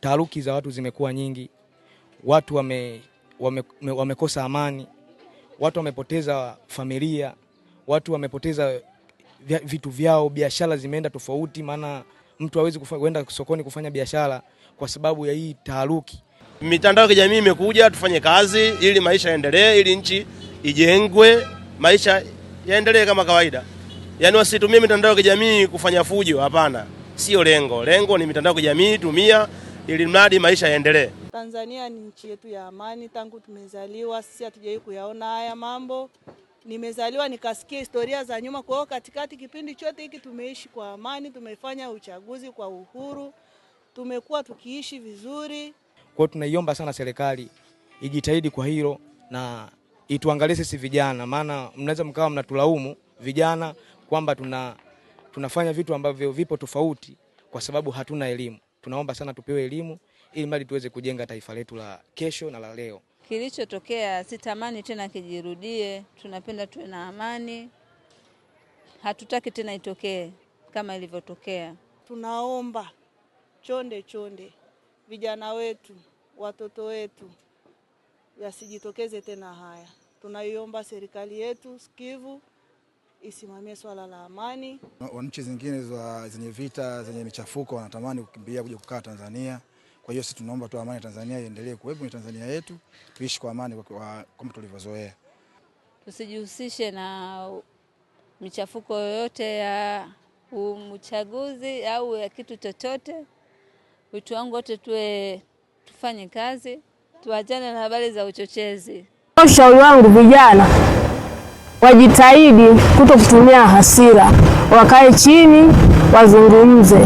Taharuki za watu zimekuwa nyingi, watu wamekosa amani, watu wamepoteza familia, watu wamepoteza vitu vyao, biashara zimeenda tofauti, maana mtu hawezi kwenda sokoni kufanya biashara kwa sababu ya hii taharuki. Mitandao ya kijamii imekuja tufanye kazi ili maisha yaendelee, ili nchi ijengwe, maisha yaendelee kama kawaida. Yaani wasitumie mitandao ya kijamii kufanya fujo, hapana. Sio lengo. Lengo ni mitandao ya kijamii tumia ili mradi maisha yaendelee. Tanzania ni nchi yetu ya amani, tangu tumezaliwa sisi hatujawahi kuyaona haya mambo. Nimezaliwa nikasikia historia za nyuma, kwa hiyo katikati kipindi chote hiki tumeishi kwa amani, tumefanya uchaguzi kwa uhuru, tumekuwa tukiishi vizuri. Kwa hiyo tunaiomba sana serikali ijitahidi kwa hilo na ituangalie sisi vijana, maana mnaweza mkawa mnatulaumu vijana kwamba tunafanya vitu ambavyo vipo tofauti kwa sababu hatuna elimu. Tunaomba sana tupewe elimu ili mali tuweze kujenga taifa letu la kesho na la leo. Kilichotokea sitamani tena kijirudie, tunapenda tuwe na amani. Hatutaki tena itokee kama ilivyotokea. Tunaomba chonde vijana wetu, watoto wetu yasijitokeze tena haya. Tunaiomba serikali yetu sikivu isimamie swala la amani. Nchi zingine zenye vita, zenye michafuko wanatamani kukimbia kuja kukaa Tanzania. Kwa hiyo sisi tunaomba tu amani Tanzania iendelee kuwepo, ni Tanzania yetu, tuishi kwa amani kama tulivyozoea. Tusijihusishe na michafuko yoyote ya uchaguzi au ya kitu chochote. Watu wangu wote tufanye kazi, tuachane na habari za uchochezi. Ushauri wangu vijana wajitahidi kutokutumia hasira, wakae chini wazungumze.